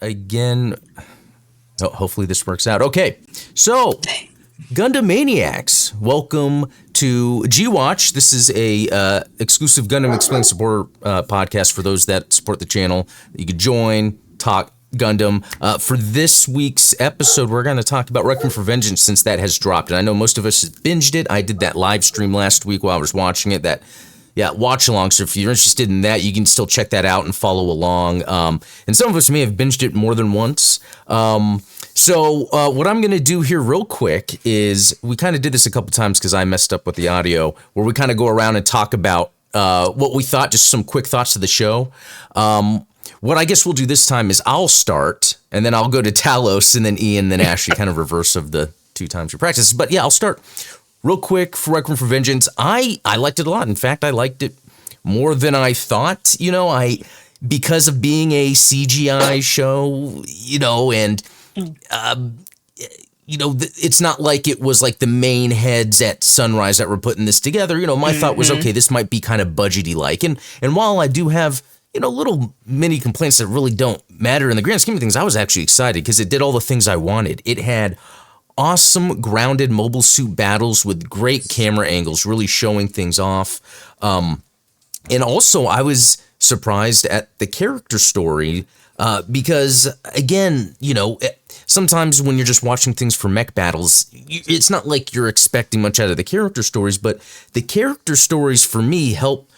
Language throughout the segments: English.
Again, hopefully this works out. Okay, so Gundam Maniacs, welcome to G-Watch. This is a exclusive Gundam Explained supporter podcast for those that support the channel. You can join, talk Gundam. For this week's episode, we're going to talk about Requiem for Vengeance since that has dropped. And I know most of us have binged it. I did that live stream last week while I was watching it. Watch along. So if you're interested in that, you can still check that out and follow along. And some of us may have binged it more than once. So what I'm going to do here real quick is we kind of did this a couple times because I messed up with the audio, where we kind of go around and talk about what we thought, just some quick thoughts of the show. What I guess we'll do this time is I'll start, and then I'll go to Talos, and then Ian, then Ashley, kind of reverse of the two times we practice. But yeah, I'll start real quick for Requiem for Vengeance. I liked it a lot. In fact, I liked it more than I thought. Because of being a CGI show, and it's not like it was like the main heads at Sunrise that were putting this together. My thought was, okay, this might be kind of budgety like. And while I do have, little mini complaints that really don't matter in the grand scheme of things, I was actually excited because it did all the things I wanted. It had awesome grounded mobile suit battles with great camera angles, really showing things off. And also I was surprised at the character story because, again, sometimes when you're just watching things for mech battles, it's not like you're expecting much out of the character stories, but the character stories for me help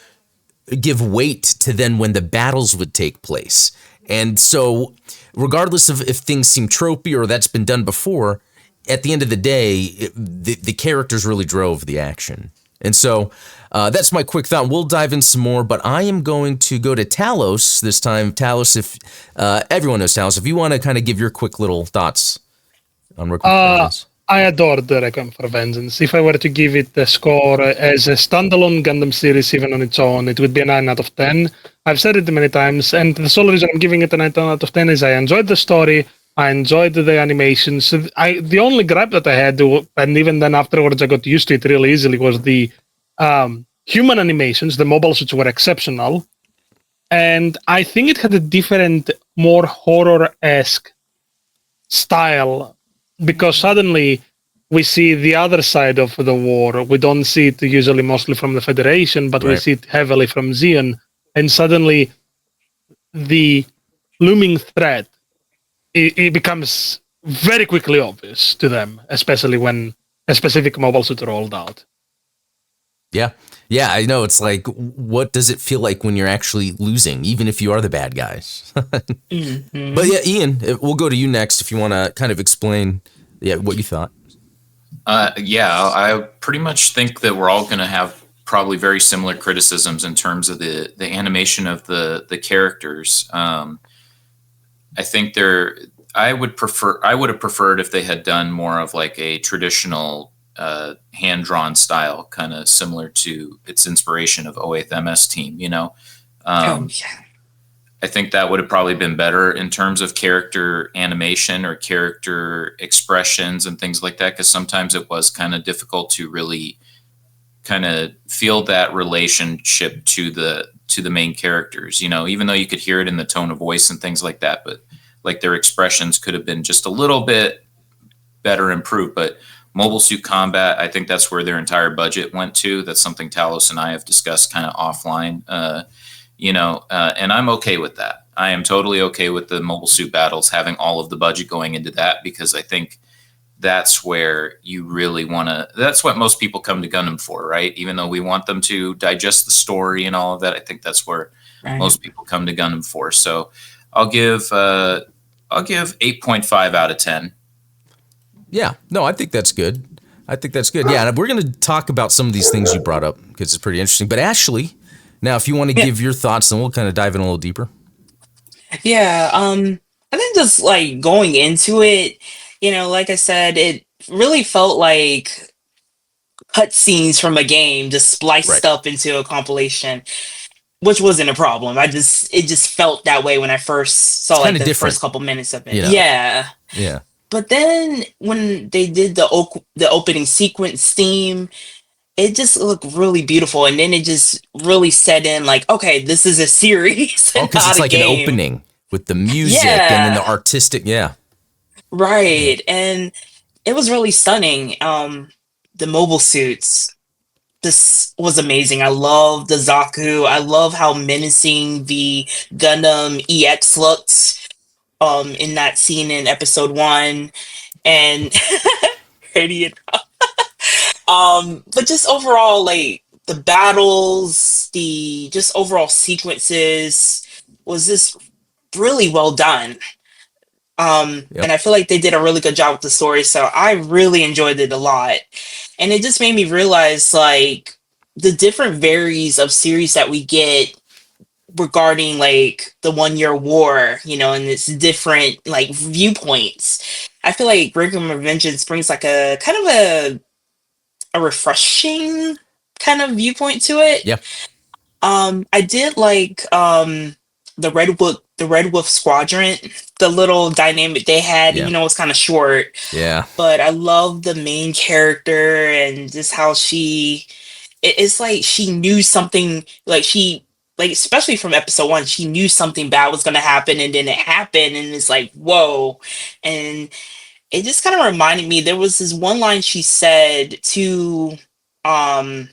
give weight to then when the battles would take place. And so regardless of if things seem tropey or that's been done before, at the end of the day, the characters really drove the action. And so that's my quick thought. We'll dive in some more, but I am going to go to Talos this time. Talos, if everyone knows Talos, if you want to kind of give your quick little thoughts on Requiem for Vengeance. I adored the Requiem for Vengeance. If I were to give it a score as a standalone Gundam series, even on its own, it would be a 9 out of 10. I've said it many times, and the sole reason I'm giving it a 9 out of 10 is I enjoyed the story. I enjoyed the animations. The only gripe that I had, and even then afterwards I got used to it really easily, was the human animations. The mobile suits were exceptional. And I think it had a different, more horror-esque style, because suddenly we see the other side of the war. We don't see it usually mostly from the Federation, but we see it heavily from Zeon. And suddenly the looming threat, it becomes very quickly obvious to them, especially when a specific mobile suit rolled out. Yeah, I know. It's like, what does it feel like when you're actually losing, even if you are the bad guys? Mm-hmm. But yeah, Ian, we'll go to you next if you want to kind of explain what you thought. I pretty much think that we're all going to have probably very similar criticisms in terms of the animation of the characters. I think I would have preferred if they had done more of like a traditional hand-drawn style, kind of similar to its inspiration of 08th MS Team, I think that would have probably been better in terms of character animation or character expressions and things like that, because sometimes it was kind of difficult to really kind of feel that relationship to the main characters, even though you could hear it in the tone of voice and things like that, but like their expressions could have been just a little bit better improved. But mobile suit combat, I think that's where their entire budget went to. That's something Talos and I have discussed kind of offline, and I'm okay with that. I am totally okay with the mobile suit battles having all of the budget going into that, because I think that's where you really want to, that's what most people come to Gundam for, right? Even though we want them to digest the story and all of that, I think that's where most people come to Gundam for. So I'll give 8.5 out of 10. Yeah, no, I think that's good. Yeah, and we're going to talk about some of these things you brought up because it's pretty interesting. But Ashley, now if you want to give your thoughts, then we'll kind of dive in a little deeper. Yeah, I think just like going into it, like I said, it really felt like cutscenes from a game just spliced up into a compilation, which wasn't a problem. It just felt that way when I first saw like the first couple minutes of it. Yeah. But then when they did the opening sequence theme, it just looked really beautiful, and then it just really set in like, okay, this is a series. Oh, because it's like an opening. with the music and then the Yeah, artistic. Yeah. right. And it was really stunning. The mobile suits. This was amazing. I love the Zaku. I love how menacing the Gundam EX looked in that scene in episode 1. And Radiant. But just overall, like the battles, the just overall sequences was just really well done. And Yep. I feel like they did a really good job with the story, so I really enjoyed it a lot. And it just made me realize like the different varies of series that we get regarding like the 1 year war, and its different like viewpoints. I feel like Requiem of Vengeance brings like a kind of a refreshing kind of viewpoint to it. Yeah. I did like the Red Wolf Squadron, the little dynamic they had, Yeah. even though it was kind of short. Yeah. But I love the main character and just how it's like she knew something, like especially from episode 1, she knew something bad was gonna happen, and then it happened, and it's like, whoa. And it just kind of reminded me, there was this one line she said um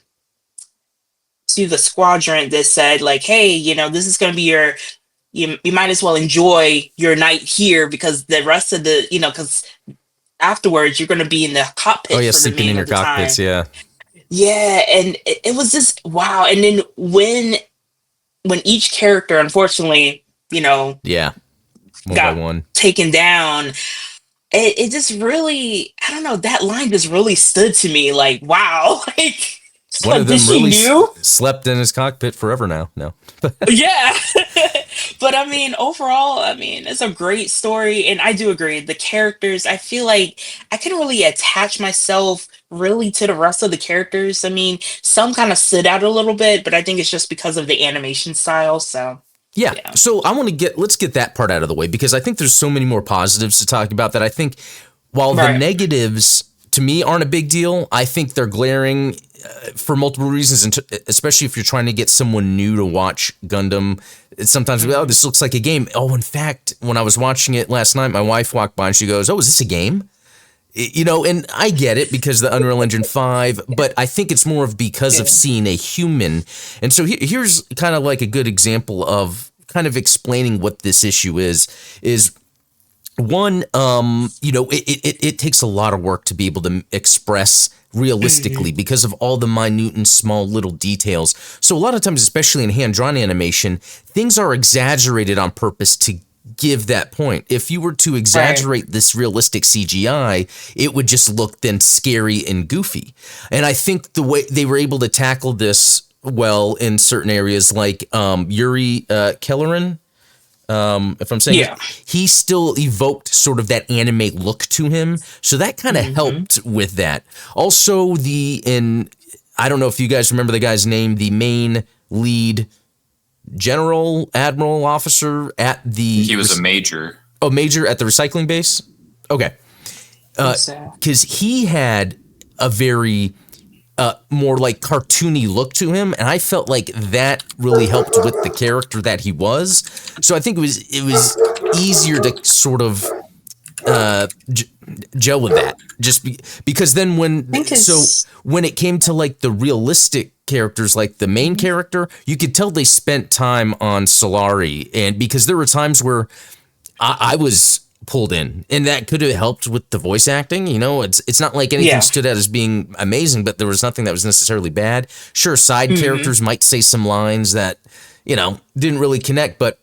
to the squadron that said like, hey, this is going to be you might as well enjoy your night here, because the rest of the, because afterwards you're going to be in the Oh cockpit yeah, for the sleeping in main your of the time. cockpits. Yeah. Yeah, and it was just wow. And then when each character, unfortunately, Yeah. One by got one. taken down, it just really, I don't know, that line just really stood to me like, wow. One Like, of did them she really knew? slept in his cockpit forever now. No. Yeah. But I mean, overall, I mean, it's a great story. And I do agree. The characters, I feel like I can really attach myself really to the rest of the characters. I mean, some kind of stood out a little bit, but I think it's just because of the animation style. So, Yeah. yeah. So let's get that part out of the way, because I think there's so many more positives to talk about that I think while the Right. negatives to me aren't a big deal, I think they're glaring for multiple reasons, and especially if you're trying to get someone new to watch Gundam. It's sometimes, oh, this looks like a game. Oh, in fact, when I was watching it last night, my wife walked by and she goes, oh, is this a game? And I get it because the Unreal Engine 5, but I think it's more of because of Yeah. seeing a human. And so here's kind of like a good example of kind of explaining what this issue is one, it takes a lot of work to be able to express realistically because of all the minute and small little details. So a lot of times, especially in hand-drawn animation, things are exaggerated on purpose to give that point. If you were to exaggerate this realistic CGI, it would just look then scary and goofy. And I think the way they were able to tackle this well in certain areas, like Yuri Kelleran, if I'm saying Yeah. he still evoked sort of that anime look to him. So that kind of helped with that. Also, I don't know if you guys remember the guy's name, the main lead general, admiral, officer at the... He was a major. Oh, major at the recycling base? Okay. Because he had a very... more like cartoony look to him, and I felt like that really helped with the character that he was. So I think it was easier to sort of gel with that, just because then when it came to like the realistic characters, like the main character, you could tell they spent time on Solari, and because there were times where I was pulled in, and that could have helped with the voice acting. It's not like anything stood out as being amazing, but there was nothing that was necessarily bad. Sure, side characters might say some lines that didn't really connect, but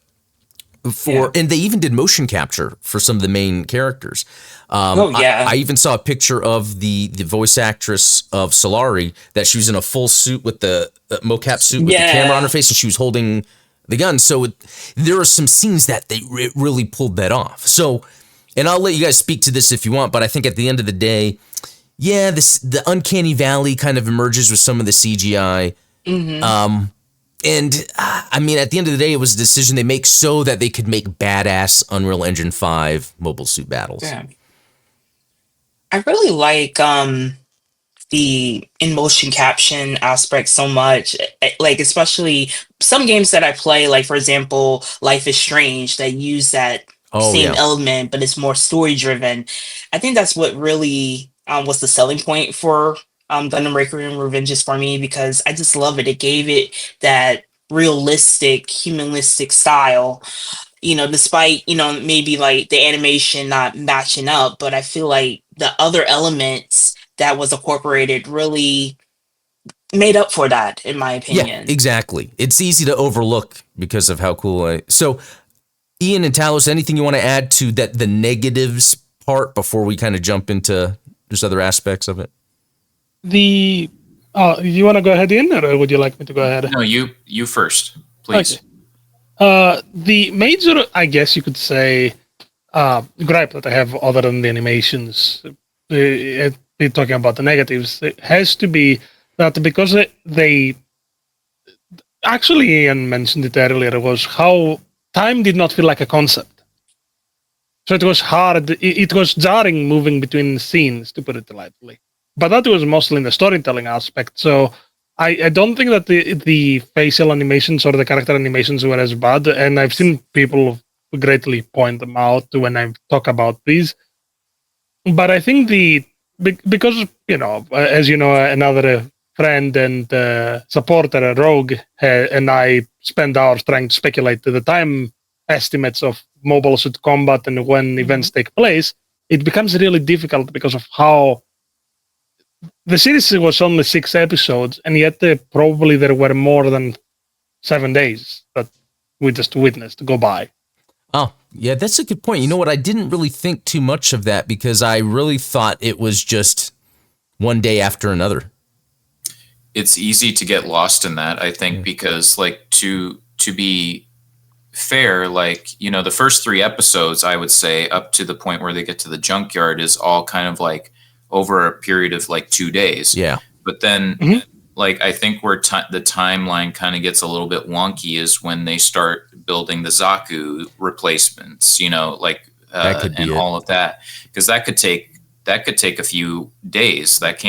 and they even did motion capture for some of the main characters. I even saw a picture of the voice actress of Solari, that she was in a full suit with the mocap suit with the camera on her face, and she was holding the gun. So there are some scenes that they really pulled that off. So, and I'll let you guys speak to this if you want, but I think at the end of the day, the Uncanny Valley kind of emerges with some of the CGI. And I mean, at the end of the day, it was a decision they make so that they could make badass Unreal Engine 5 mobile suit battles. Yeah. I really like the in motion caption aspect so much. Like, especially some games that I play, like for example, Life is Strange, that use that Oh same yeah. element, but it's more story driven. I think that's what really was the selling point for Gundam Requiem Revengeance for me, because I just love it. It gave it that realistic, humanistic style, despite, maybe like the animation not matching up, but I feel like the other elements that was incorporated really made up for that, in my Yeah, opinion. exactly. It's easy to overlook because of how cool. So, Ian and Talos, anything you want to add to that, the negatives part, before we kind of jump into just other aspects of it? You want to go ahead, Ian, or would you like me to go ahead? No, you first, please. Okay. The major, I guess you could say, gripe that I have other than the animations, talking about the negatives, it has to be that because they actually, Ian mentioned it earlier, was how time did not feel like a concept. So it was hard, it was jarring moving between scenes, to put it lightly. But that was mostly in the storytelling aspect. So I don't think that the facial animations or the character animations were as bad. And I've seen people greatly point them out when I talk about these. But I think because, as you know, another friend and supporter, Rogue, and I spend hours trying to speculate to the time estimates of Mobile Suit Combat and when events take place, it becomes really difficult because of how the series was only 6 episodes, and yet probably there were more than 7 days that we just witnessed go by. Oh, yeah, that's a good point. You know what? I didn't really think too much of that because I really thought it was just one day after another. It's easy to get lost in that, I think, because like to be fair, like, the first 3 episodes, I would say, up to the point where they get to the junkyard, is all kind of like over a period of like 2 days. Yeah. But then like, I think where the timeline kind of gets a little bit wonky is when they start building the Zaku replacements, like That could be and it. all of that, because that could take a few days. That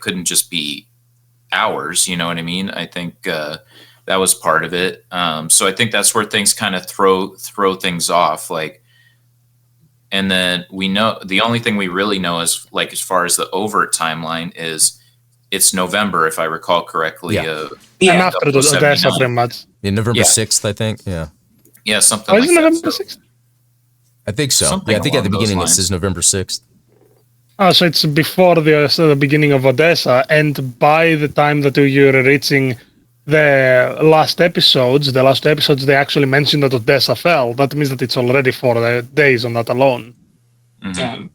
couldn't just be hours. You know what I mean? I think that was part of it. So I think that's where things kind of throw things off. Like, and then we know the only thing we really know is, like, as far as the overt timeline is, it's November, if I recall correctly. Yeah. And after the Odessa, 79. pretty much. In November 6th, I think. Yeah. Yeah, something Oh, like is it that. November So 6th? I think so. Something Yeah, I think at the along those beginning it lines. says November 6th. Oh, so it's before the beginning of Odessa, and by the time that you're reaching the last episodes, they actually mentioned that Odessa fell. That means that it's already 4 days on that alone. Mhm.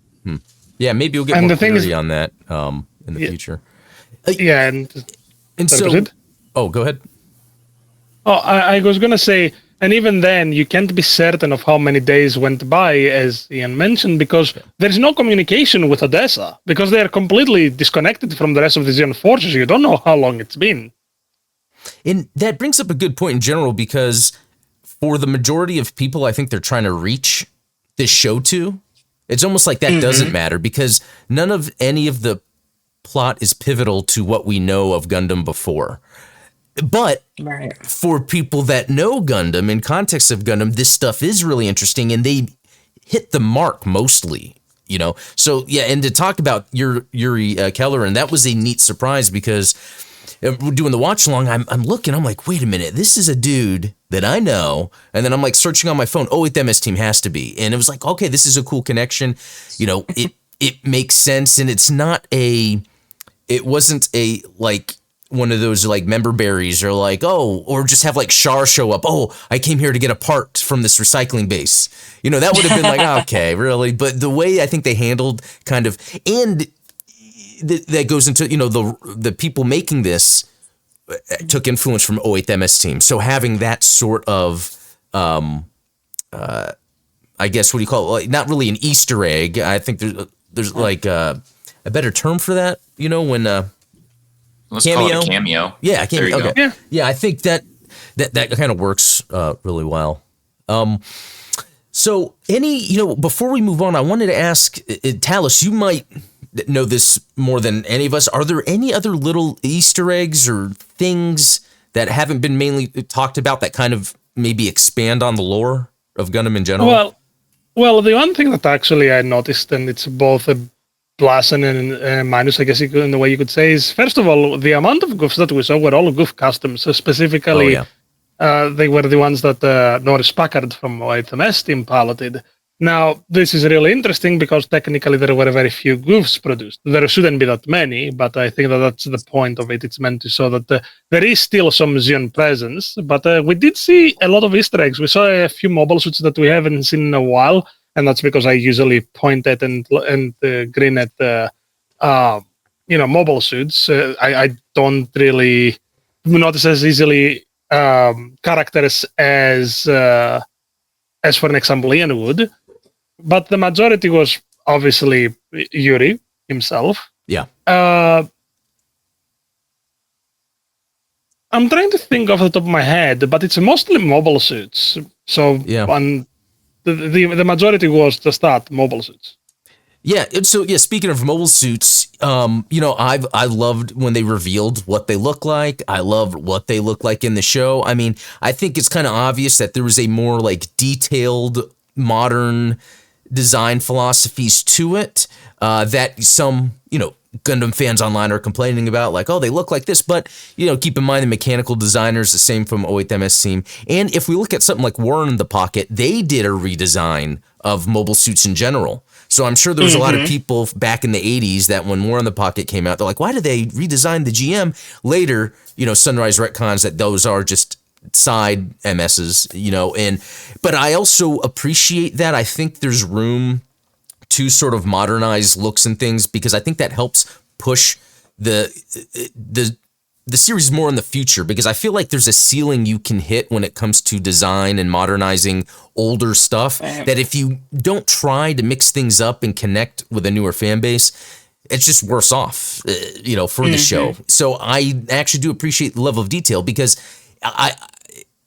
Yeah, maybe we'll get And more the thing clarity is- on that in the future. Yeah, and And Sorry, so, proceed. oh, go ahead. I was gonna say, and even then, you can't be certain of how many days went by, as Ian mentioned, because there's no communication with Odessa, because they are completely disconnected from the rest of the Xeon forces. You don't know how long it's been. And that brings up a good point in general, because for the majority of people, I think they're trying to reach this show to, it's almost like that doesn't matter, because none of any of the plot is pivotal to what we know of Gundam before. But Right. for people that know Gundam, in context of Gundam, this stuff is really interesting, and they hit the mark mostly, So yeah, and to talk about Yuri Keller, and that was a neat surprise, because doing the watch along, I'm looking, I'm like, wait a minute, this is a dude that I know, and then I'm like searching on my phone. Oh, wait, the MS team has to be, and it was like, okay, this is a cool connection. It makes sense, and it wasn't a like one of those like member berries, or like, or just have like Char show up. Oh, I came here to get a part from this recycling base. That would have been like, okay, really? But the way I think they handled kind of, and that goes into, the people making this took influence from 08 MS team. So having that sort of, I guess, what do you call it? Like, not really an Easter egg. I think there's like a better term for that, when, Let's call it a cameo. yeah, There you okay. go. Yeah, I think that kind of works really well. So before we move on, I wanted to ask Talos, you might know this more than any of us. Are there any other little Easter eggs or things that haven't been mainly talked about that kind of maybe expand on the lore of Gundam in general? Well, the one thing that actually I noticed, and it's both a plus and a minus, I guess, in the way you could say, is first of all, the amount of goofs that we saw were all goof customs. So specifically, they were the ones that Norris Packard from OITMS team piloted. Now, this is really interesting because technically there were very few goofs produced. There shouldn't be that many, but I think that that's the point of it. It's meant to show that there is still some Xeon presence, but we did see a lot of Easter eggs. We saw a few mobile suits that we haven't seen in a while, and that's because I usually point at and grin at mobile suits. I don't really notice as easily characters as for an example Ian would. But the majority was obviously Yuri himself. Yeah. I'm trying to think off the top of my head, but it's mostly mobile suits. So the majority was the start mobile suits. Yeah. So speaking of mobile suits, I loved when they revealed what they look like. I loved what they look like in the show. I mean, I think it's kind of obvious that there was a more like detailed, modern design philosophies to it that some, Gundam fans online are complaining about, like, oh, they look like this. But, keep in mind the mechanical designers, the same from 08MS team. And if we look at something like War in the Pocket, they did a redesign of mobile suits in general. So I'm sure there was a lot of people back in the 80s that when War in the Pocket came out, they're like, why did they redesign the GM? Later, Sunrise retcons that those are just side MSs, but I also appreciate that. I think there's room to sort of modernize looks and things because I think that helps push the series more in the future, because I feel like there's a ceiling you can hit when it comes to design and modernizing older stuff that if you don't try to mix things up and connect with a newer fan base, it's just worse off, for the show. So I actually do appreciate the level of detail because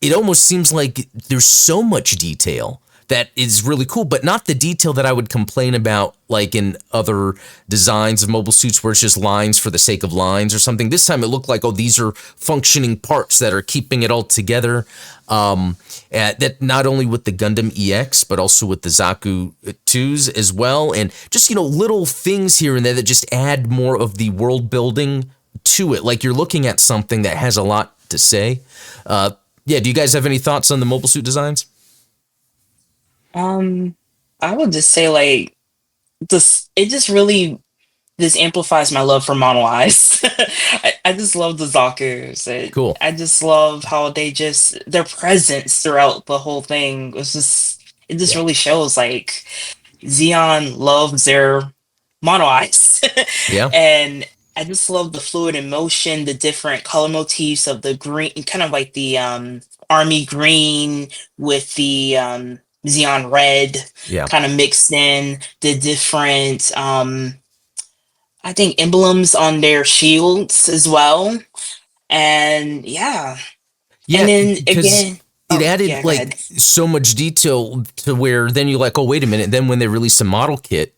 it almost seems like there's so much detail that is really cool, but not the detail that I would complain about like in other designs of mobile suits where it's just lines for the sake of lines or something. This time it looked like, oh, these are functioning parts that are keeping it all together. That not only with the Gundam EX, but also with the Zaku 2s as well. And just, little things here and there that just add more of the world building to it. Like you're looking at something that has a lot to say. Do you guys have any thoughts on the mobile suit designs? I would just say like this. It just really amplifies my love for Mono Eyes. I just love the Zakus. Cool. I just love how their presence throughout the whole thing was really shows like Xeon loves their Mono Eyes. Yeah. And I just love the fluid in motion, the different color motifs of the green, kind of like the army green with the Xeon red, kind of mixed in, the different I think emblems on their shields as well. And and then again it added so much detail to where then you're like, oh, wait a minute. Then when they release a model kit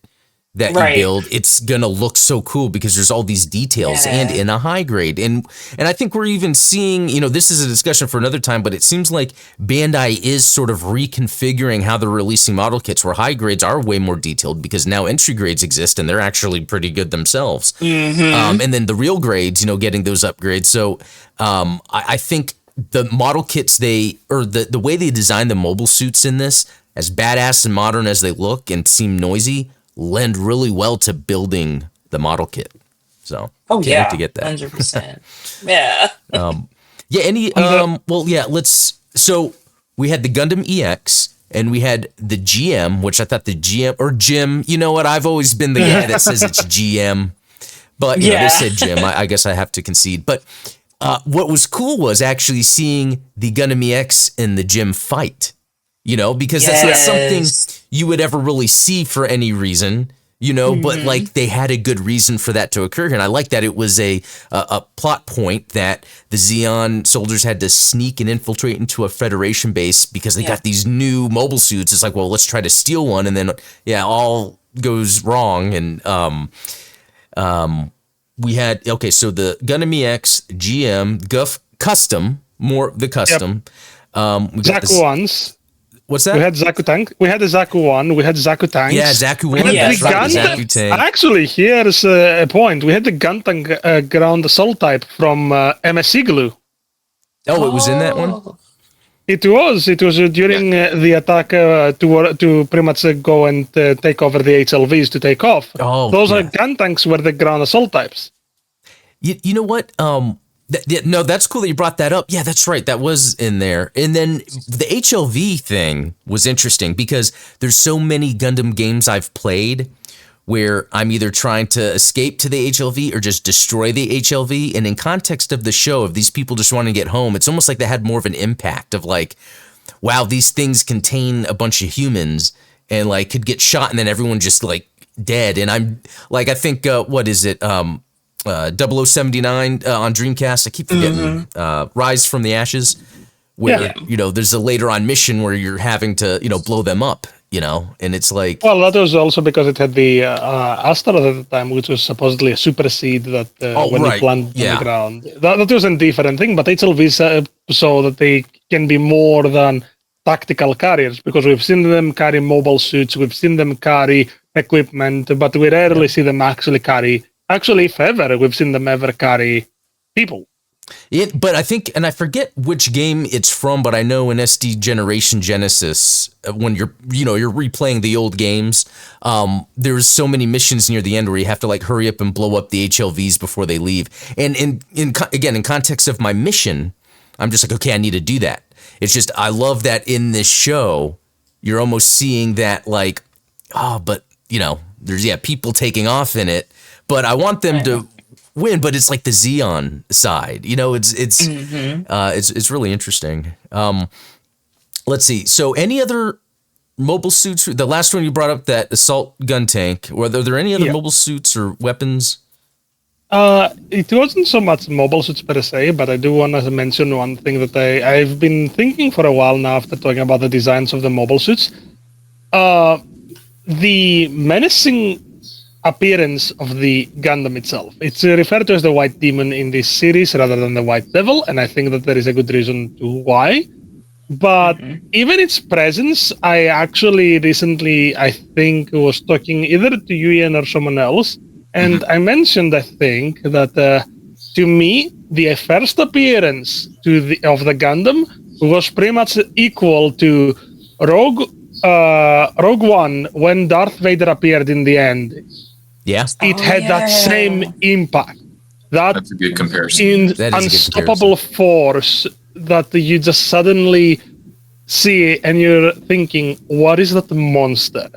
that you build, it's gonna look so cool because there's all these details and in a high grade. And I think we're even seeing, this is a discussion for another time, but it seems like Bandai is sort of reconfiguring how they're releasing model kits where high grades are way more detailed because now entry grades exist and they're actually pretty good themselves. And then the real grades, getting those upgrades. So I think the model kits the way they design the mobile suits in this, as badass and modern as they look and seem noisy, lend really well to building the model kit. So can't wait to get that. 100%. Yeah. So we had the Gundam EX and we had the GM, which I thought the GM or Jim, you know what? I've always been the guy that says it's GM, but they said Jim. I guess I have to concede. But what was cool was actually seeing the Gundam EX and the GM fight. Because that's not something you would ever really see for any reason, but like they had a good reason for that to occur. And I like that it was a plot point that the Xeon soldiers had to sneak and infiltrate into a Federation base because they got these new mobile suits. It's like, well, let's try to steal one. And then, all goes wrong. And We had, okay, so the Gundam EX, GM, Guff, Custom, more the Custom. We got Zaku ones. What's that? We had Zaku Tank. We had the Zaku 1. We had Zaku Tanks. Yeah, Zaku 1. We had That's the right, the Gundam. Zaku Tank. Actually, here's a point. We had the Gundam ground assault type from MS Igloo. Oh, it was in that one? Oh. It was during the attack to pretty much go and take over the HLVs to take off. Oh, those yeah. are gun tanks were the ground assault types. You know what? No, that's cool that you brought that up. Yeah, that's right. That was in there. And then the HLV thing was interesting because there's so many Gundam games I've played where I'm either trying to escape to the HLV or just destroy the HLV. And in context of the show, of these people just wanting to get home, it's almost like they had more of an impact of like, wow, these things contain a bunch of humans and like could get shot and then everyone just like dead. And I'm like, I think, what is it? 0079 on Dreamcast. I keep forgetting. Rise from the Ashes, where you know there's a later on mission where you're having to blow them up. And it's like, well, that was also because it had the Astra at the time, which was supposedly a super seed that when right. you plant Yeah. on the ground. That was a different thing, but HLVs so that they can be more than tactical carriers, because we've seen them carry mobile suits, we've seen them carry equipment, but we rarely see them actually carry. Actually, if ever, we've seen them ever carry people. But I think, and I forget which game it's from, but I know in SD Generation Genesis, when you're replaying the old games, there's so many missions near the end where you have to like hurry up and blow up the HLVs before they leave. And in context of my mission, I'm just like, okay, I need to do that. It's just, I love that in this show, you're almost seeing that like, but there's people taking off in it, but I want them to win, but it's like the Xeon side, it's really interesting. Let's see. So any other mobile suits? The last one you brought up, that assault gun tank, were there any other mobile suits or weapons? It wasn't so much mobile suits per se, but I do want to mention one thing that I've been thinking for a while now after talking about the designs of the mobile suits. The menacing appearance of the Gundam itself. It's referred to as the White Demon in this series rather than the White Devil, and I think that there is a good reason to why. But even its presence, I actually recently, I think, was talking either to you, Ian, or someone else, and I mentioned, I think, that to me, the first appearance of the Gundam was pretty much equal to Rogue One when Darth Vader appeared in the end. Yeah, It had that same impact. That's a good comparison. Unstoppable force that you just suddenly see, and you're thinking, what is that monster?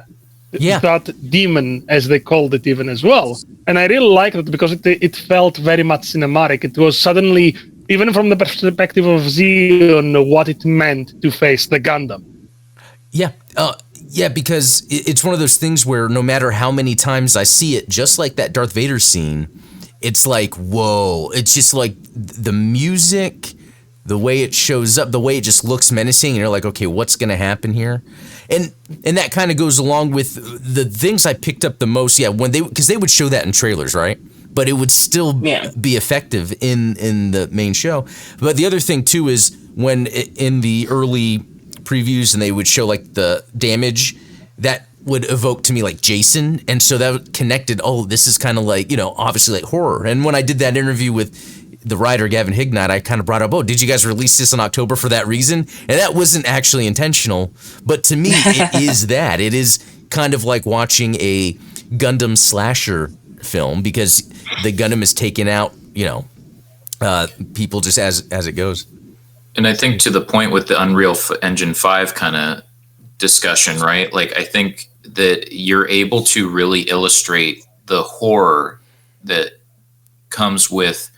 Yeah. That demon, as they called it even as well. And I really liked it because it felt very much cinematic. It was suddenly, even from the perspective of Xeon, what it meant to face the Gundam. Yeah. Yeah, because it's one of those things where no matter how many times I see it, just like that Darth Vader scene, it's like, whoa. It's just like the music, the way it shows up, the way it just looks menacing, and you're like, okay, what's going to happen here? And that kind of goes along with the things I picked up the most, because they would show that in trailers, right? But it would still be effective in the main show. But the other thing, too, is when in the early previews and they would show like the damage, that would evoke to me like Jason, and so that connected, this is kind of like, obviously like horror. And when I did that interview with the writer Gavin Hignott, I kind of brought up, did you guys release this in October for that reason? And that wasn't actually intentional, but to me it is that. It is kind of like watching a Gundam slasher film, because the Gundam is taking out, people just as it goes. And I think to the point with the Unreal Engine 5 kind of discussion, right? Like, I think that you're able to really illustrate the horror that comes with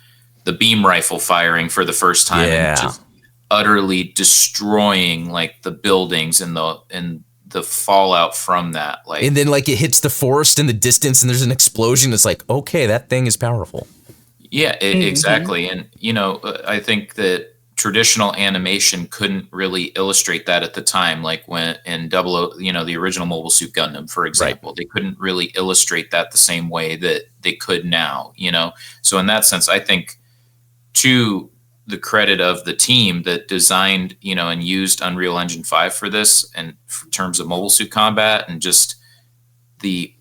the beam rifle firing for the first time and just utterly destroying like the buildings and the fallout from that. Like, and then like it hits the forest in the distance and there's an explosion. It's like, okay, that thing is powerful. Yeah, exactly. And, I think that traditional animation couldn't really illustrate that at the time, like when in the original Mobile Suit Gundam, for example, they couldn't really illustrate that the same way that they could now, So in that sense, I think to the credit of the team that designed, and used Unreal Engine 5 for this, and in terms of mobile suit combat and just the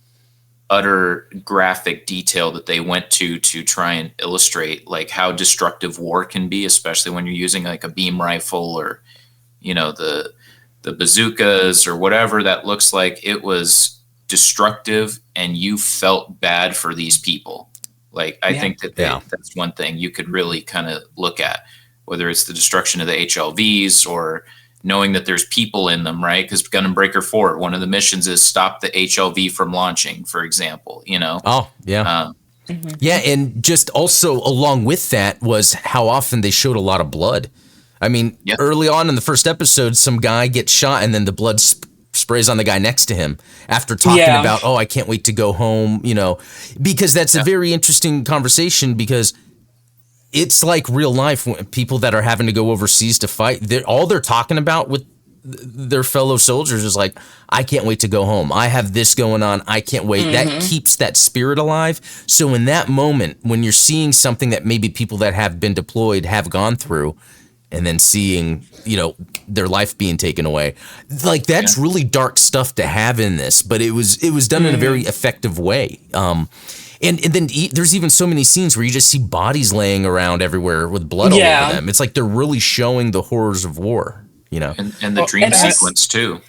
utter graphic detail that they went to try and illustrate like how destructive war can be, especially when you're using like a beam rifle or the bazookas or whatever that looks like. It was destructive and you felt bad for these people. Like I think that that's one thing you could really kind of look at, whether it's the destruction of the HLVs or knowing that there's people in them, right? Because Gundam Breaker 4, one of the missions is stop the HLV from launching, for example, Oh, yeah. Yeah, and just also along with that was how often they showed a lot of blood. I mean, early on in the first episode, some guy gets shot and then the blood sprays on the guy next to him after talking about, I can't wait to go home, because that's a very interesting conversation because it's like real life when people that are having to go overseas to fight, all they're talking about with their fellow soldiers is like, I can't wait to go home. I have this going on. I can't wait. That keeps that spirit alive. So in that moment, when you're seeing something that maybe people that have been deployed have gone through and then seeing, their life being taken away, like that's really dark stuff to have in this, but it was done in a very effective way. And then there's even so many scenes where you just see bodies laying around everywhere with blood all over them. It's like they're really showing the horrors of war, And the dream sequence too.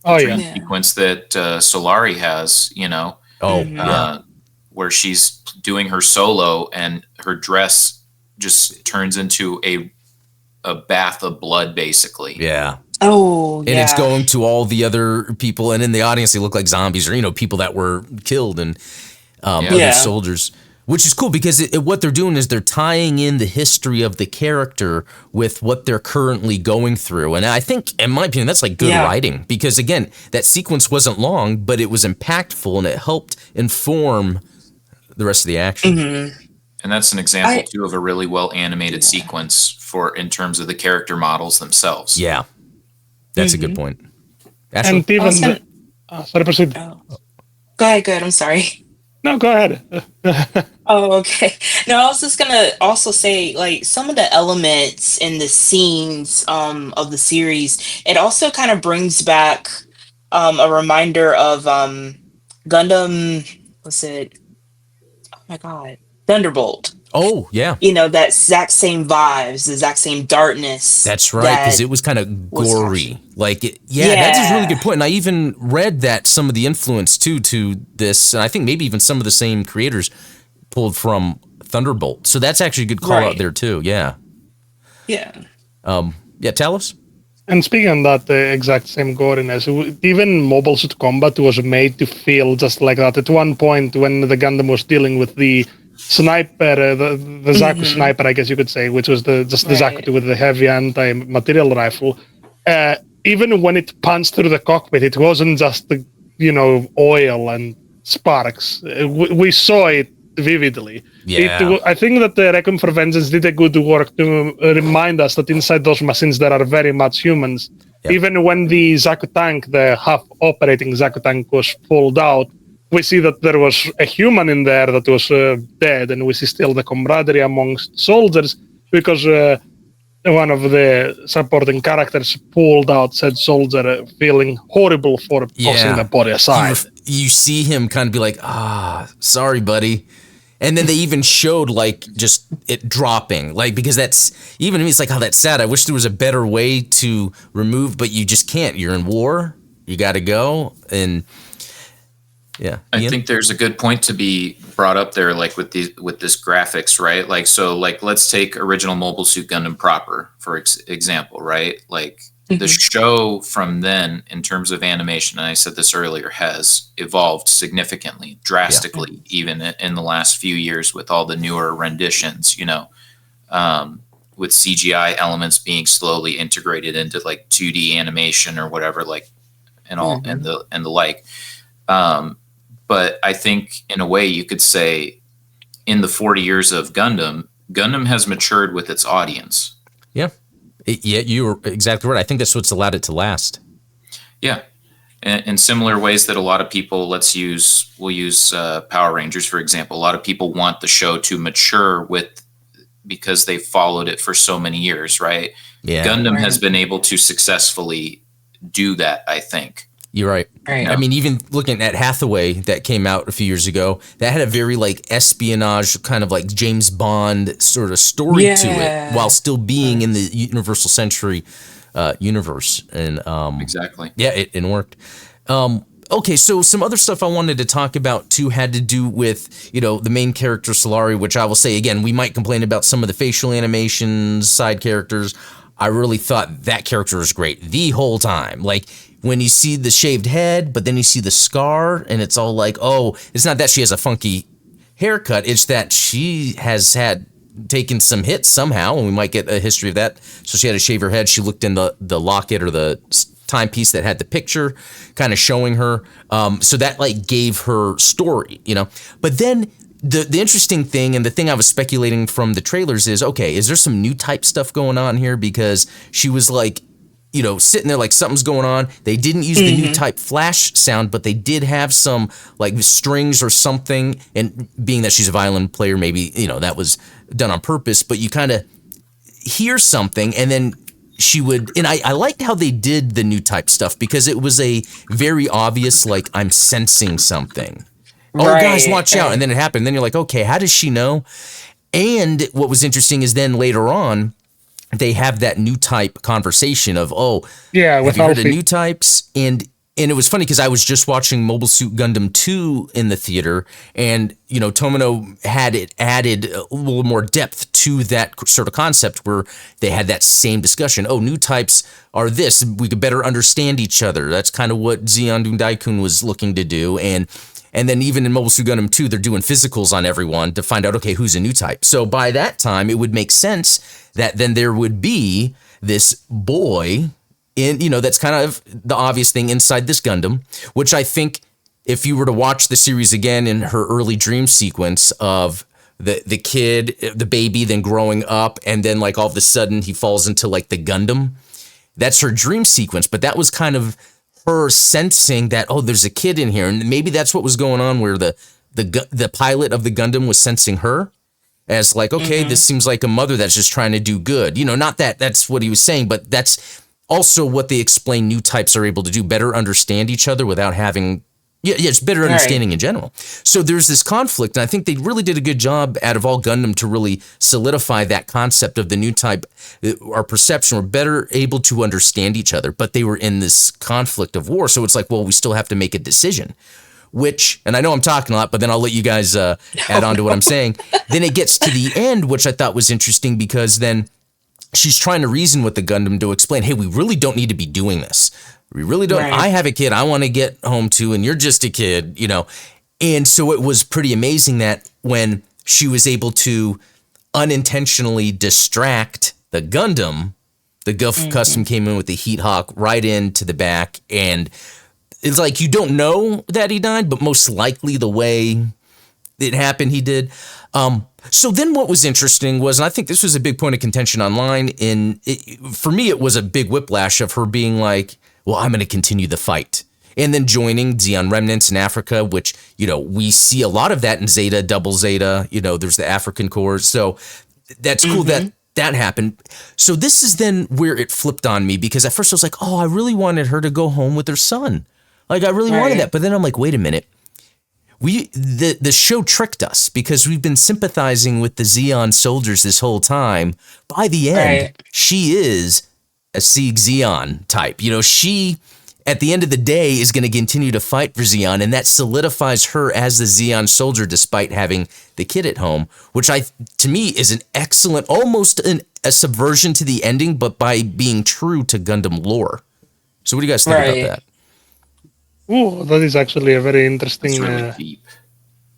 Sequence that Solari has, where she's doing her solo and her dress just turns into a bath of blood, basically. Yeah. Oh, and it's going to all the other people, and in the audience they look like zombies or people that were killed and other soldiers, which is cool because what they're doing is they're tying in the history of the character with what they're currently going through. And I think, in my opinion, that's like good writing because, again, that sequence wasn't long, but it was impactful and it helped inform the rest of the action. And that's an example, too, of a really well-animated sequence in terms of the character models themselves. Yeah, that's a good point. Ashley? And even sorry, proceed. Go ahead, I'm sorry. No, go ahead. Oh, okay. No, I was just gonna also say, like, some of the elements in the scenes of the series, it also kind of brings back a reminder of Gundam. What's it? Oh my God, Thunderbolt. Oh, yeah. That exact same vibes, the exact same darkness. That's right, because it was kind of gory. That's a really good point. And I even read that some of the influence, too, to this, and I think maybe even some of the same creators pulled from Thunderbolt. So that's actually a good call out there, too. Yeah. Yeah. Talos? And speaking on that exact same goriness, even Mobile Suit Combat was made to feel just like that. At one point, when the Gundam was dealing with the sniper, the Zaku sniper, I guess you could say, which was the Zaku with the heavy anti-material rifle. Even when it punched through the cockpit, it wasn't just the oil and sparks. We saw it vividly. Yeah. I think that the Requiem for Vengeance did a good work to remind us that inside those machines there are very much humans. Yep. Even when the Zaku tank, the half-operating Zaku tank, was pulled out, we see that there was a human in there that was dead, and we see still the camaraderie amongst soldiers because one of the supporting characters pulled out said soldier feeling horrible for tossing the body aside. You see him kind of be like, sorry, buddy. And then they even showed like just it dropping, like, because that's even to me, it's like, oh, that's sad. I wish there was a better way to remove, but you just can't. You're in war. You got to go. And yeah, I think there's a good point to be brought up there, like with this graphics, right? Like, so like, let's take original Mobile Suit Gundam proper, for example, right? Like the show from then in terms of animation, and I said this earlier, has evolved significantly, drastically, even in the last few years with all the newer renditions, with CGI elements being slowly integrated into like 2D animation or whatever, like, and all, and the like. But I think in a way you could say in the 40 years of Gundam has matured with its audience. Yeah, you were exactly right. I think that's what's allowed it to last. Yeah. In similar ways that a lot of people, we'll use Power Rangers, for example. A lot of people want the show to mature because they followed it for so many years, right? Yeah. Gundam has been able to successfully do that, I think. You're right. I mean, even looking at Hathaway that came out a few years ago, that had a very like espionage kind of like James Bond sort of story to it, while still being in the Universal Century universe. And exactly. Yeah, it worked. Okay, so some other stuff I wanted to talk about too had to do with, the main character Solari, which I will say again, we might complain about some of the facial animations, side characters. I really thought that character was great the whole time. Like when you see the shaved head, but then you see the scar, and it's all like, oh, it's not that she has a funky haircut, it's that she has taken some hits somehow, and we might get a history of that. So she had to shave her head. She looked in the locket or the timepiece that had the picture kind of showing her. So that like gave her story, But then the interesting thing, and the thing I was speculating from the trailers is, okay, is there some new type stuff going on here? Because she was like, sitting there like something's going on. They didn't use the new type flash sound, but they did have some like strings or something. And being that she's a violin player, maybe, that was done on purpose, but you kind of hear something and then she would, and I liked how they did the new type stuff because it was a very obvious, like, I'm sensing something. Oh, guys, watch out. And then it happened. Then you're like, okay, how does she know? And what was interesting is then later on, they have that new type conversation of, yeah, have you heard of new types? And it was funny because I was just watching Mobile Suit Gundam 2 in the theater, and, Tomino had it added a little more depth to that sort of concept where they had that same discussion. Oh, new types are this. We could better understand each other. That's kind of what Zeon Dundaikun was looking to do. And then even in Mobile Suit Gundam 2, they're doing physicals on everyone to find out, okay, who's a new type. So by that time, it would make sense that then there would be this boy that's kind of the obvious thing inside this Gundam, which I think if you were to watch the series again in her early dream sequence of the kid, the baby, then growing up, and then like all of a sudden he falls into like the Gundam, that's her dream sequence. But that was kind of her sensing that, oh, there's a kid in here. And maybe that's what was going on where the pilot of the Gundam was sensing her as like, okay, this seems like a mother that's just trying to do good. Not that that's what he was saying, but that's also what they explain new types are able to do, better understand each other without having, just better understanding in general. So there's this conflict, and I think they really did a good job out of all Gundam to really solidify that concept of the new type. Our perception, we're better able to understand each other, but they were in this conflict of war. So it's like, well, we still have to make a decision. Which, and I know I'm talking a lot, but then I'll let you guys add on to what I'm saying. Then it gets to the end, which I thought was interesting because then she's trying to reason with the Gundam to explain, hey, we really don't need to be doing this. We really don't. Right. I have a kid I want to get home to, and you're just a kid, And so it was pretty amazing that when she was able to unintentionally distract the Gundam, the Guff Custom came in with the Heat Hawk right into the back. And it's like, you don't know that he died, but most likely the way it happened, he did. So then what was interesting was, and I think this was a big point of contention online, for me, it was a big whiplash of her being like, well, I'm going to continue the fight. And then joining Zeon Remnants in Africa, which, we see a lot of that in Zeta, Double Zeta, there's the African Corps. So that's cool that happened. So this is then where it flipped on me, because at first I was like, oh, I really wanted her to go home with her son. Like, I really wanted that. But then I'm like, wait a minute. The show tricked us because we've been sympathizing with the Zeon soldiers this whole time. By the end, she is a Sieg Zeon type. She, at the end of the day, is going to continue to fight for Zeon, and that solidifies her as the Zeon soldier despite having the kid at home, which to me is an excellent, almost a subversion to the ending, but by being true to Gundam lore. So what do you guys think about that? Oh, that is actually a very interesting. Really deep.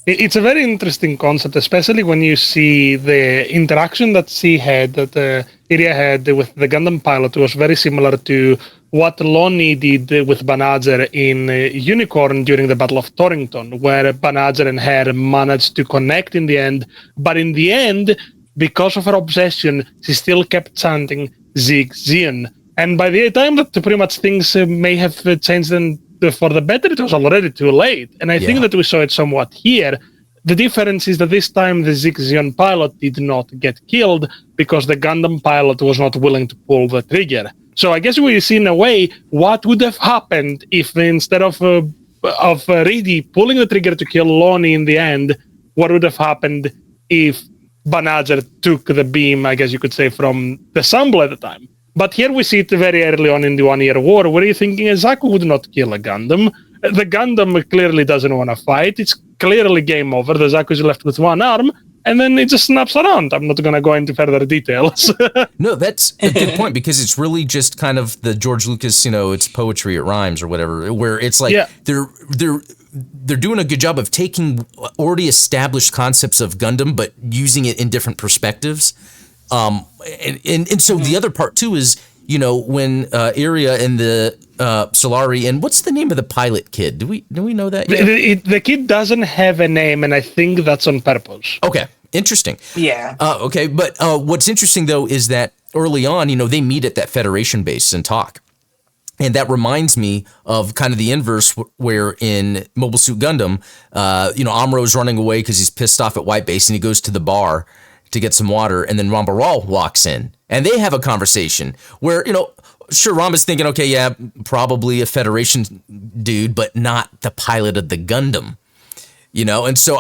It's a very interesting concept, especially when you see the interaction that Iria had with the Gundam pilot was very similar to what Lonnie did with Banagher in Unicorn during the Battle of Torrington, where Banagher and her managed to connect in the end. But in the end, because of her obsession, she still kept chanting Zig Zion. And by the time that pretty much things may have changed for the better, it was already too late. And I think that we saw it somewhat here. The difference is that this time the Zig Zion pilot did not get killed because the Gundam pilot was not willing to pull the trigger. So I guess we see in a way what would have happened if instead of Reedy pulling the trigger to kill Lonnie in the end, what would have happened if Banager took the beam, I guess you could say, from the Sambal at the time. But here we see it very early on in the 1 year war where you're thinking Zaku would not kill a Gundam. The Gundam clearly doesn't want to fight. It's clearly game over. The Zaku is left with one arm, and then it just snaps around. I'm not going to go into further details. No, that's a good point, because it's really just kind of the George Lucas, it's poetry, it rhymes or whatever, where it's like they're doing a good job of taking already established concepts of Gundam, but using it in different perspectives. And so the other part too is, when Iria and the Solari, and what's the name of the pilot kid? Do we know that yet? The kid doesn't have a name, and I think that's on purpose. Okay, interesting. Yeah. Okay, but what's interesting though is that early on, they meet at that Federation base and talk. And that reminds me of kind of the inverse, where in Mobile Suit Gundam, Amuro's running away because he's pissed off at White Base, and he goes to the bar to get some water, and then Rambaral walks in, and they have a conversation where, sure, Ramba's thinking, okay, yeah, probably a Federation dude, but not the pilot of the Gundam, and so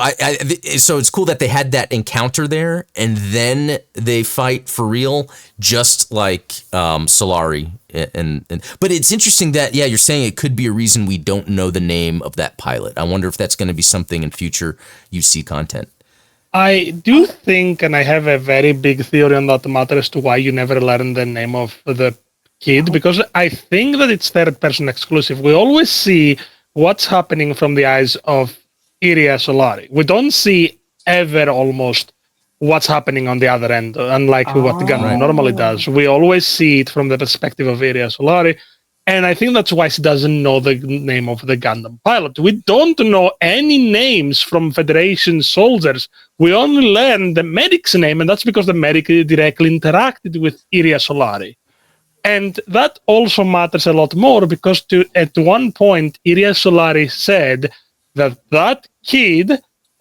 so it's cool that they had that encounter there, and then they fight for real, just like Solari. But it's interesting that, you're saying it could be a reason we don't know the name of that pilot. I wonder if that's going to be something in future UC content. I do think, and I have a very big theory on that matter as to why you never learn the name of the kid, because I think that it's third-person exclusive. We always see what's happening from the eyes of Iria Solari. We don't see ever almost what's happening on the other end, unlike what Gundam normally does. We always see it from the perspective of Iria Solari, and I think that's why she doesn't know the name of the Gundam pilot. We don't know any names from Federation soldiers. We only learn the medic's name, and that's because the medic directly interacted with Iria Solari. And that also matters a lot more because at one point, Iria Solari said that kid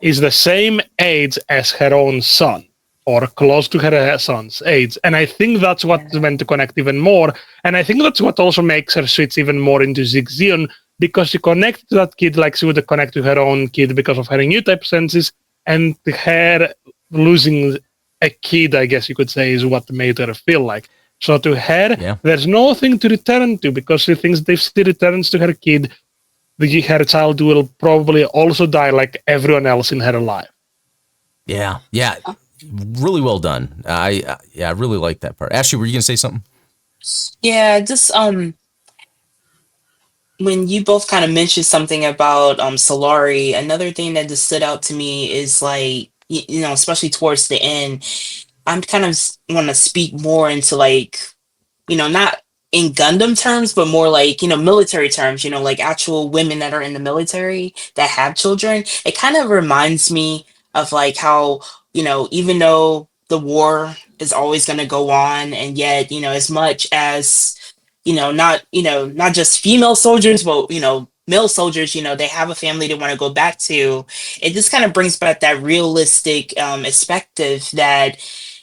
is the same age as her own son, or close to her son's age. And I think that's what's meant to connect even more. And I think that's what also makes her switch even more into Zig Zion, because she connected to that kid like she would connect to her own kid because of her new type senses, and her losing a kid, I guess you could say, is what made her feel like. So to her, there's nothing to return to, because she thinks if she returns to her kid, her child will probably also die like everyone else in her life. Yeah. Really well done. I really like that part. Ashley, were you gonna say something? Yeah, just when you both kind of mentioned something about Solari, another thing that just stood out to me is like, especially towards the end, I'm kind of want to speak more into like, not in Gundam terms, but more like, military terms, like actual women that are in the military that have children. It kind of reminds me of like how, even though the war is always going to go on, and yet, as much as, not just female soldiers, but, male soldiers, they have a family they want to go back to. It just kind of brings back that realistic perspective that,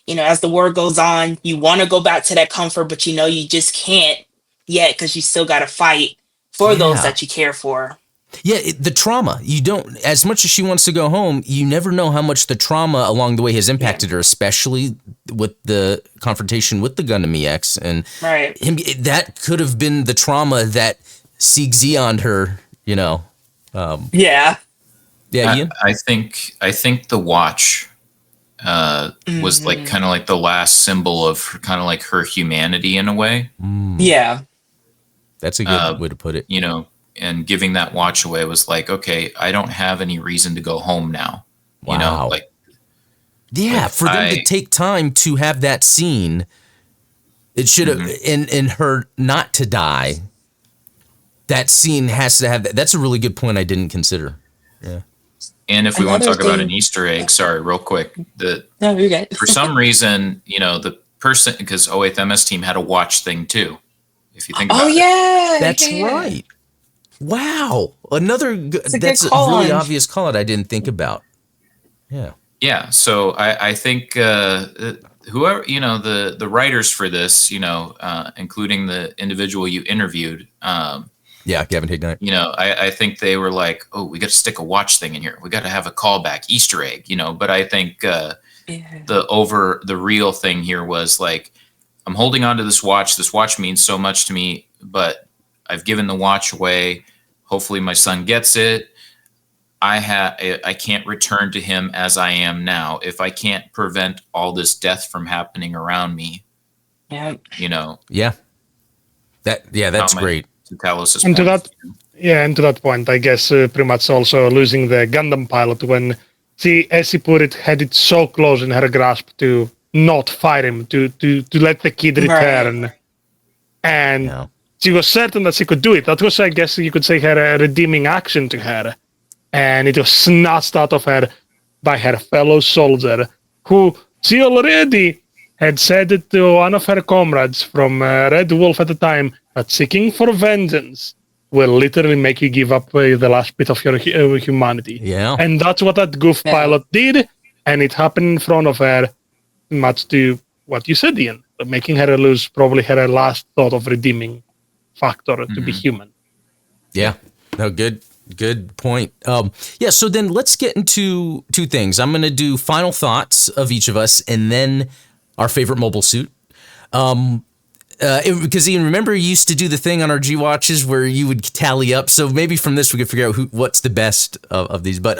as the war goes on, you want to go back to that comfort, but you just can't yet because you still got to fight for those that you care for. Yeah, the trauma. You don't, as much as she wants to go home, you never know how much the trauma along the way has impacted her, especially with the confrontation with the Gundam EX. And that could have been the trauma that Sieg Zeon'd her, Yeah, Ian? I think the watch was like kind of like the last symbol of kind of like her humanity in a way. Yeah. That's a good way to put it. And giving that watch away was like, okay, I don't have any reason to go home now. Wow. For them to take time to have that scene, it should have, and her not to die, that scene has to have that. That's a really good point I didn't consider. Yeah. And if we want to Another talk about an thing. Easter egg, sorry, real quick, No, you're good. for some reason, the person, because 08th MS team had a watch thing too, if you think Oh about it. yeah, That's yeah. right. Wow. That's a call really on. obvious call out I didn't think about. Yeah. Yeah. So I think whoever, the writers for this, including the individual you interviewed, Yeah, Gavin Hignite. I think they were like, oh, we got to stick a watch thing in here. We got to have a callback Easter egg, but I think the real thing here was like, I'm holding on to this watch. This watch means so much to me, but I've given the watch away. Hopefully my son gets it. I can't return to him as I am now. If I can't prevent all this death from happening around me, Yeah. Yeah. That's great. To Talos' And to point. to that point, I guess pretty much also losing the Gundam pilot when she, as she put it, had it so close in her grasp to not fight him, to let the kid return. Right. And she was certain that she could do it. That was, I guess you could say, her redeeming action to her. And it was snatched out of her by her fellow soldier, who she already had said it to one of her comrades from Red Wolf at the time, that seeking for vengeance will literally make you give up the last bit of your humanity. Yeah. And that's what that goof pilot did, and it happened in front of her, much to what you said, Ian, making her lose probably her last thought of redeeming factor to be human. Yeah. No, good point. So then let's get into two things. I'm going to do final thoughts of each of us and then our favorite mobile suit. Because Ian, remember you used to do the thing on our G watches where you would tally up. So maybe from this we could figure out what's the best of these. But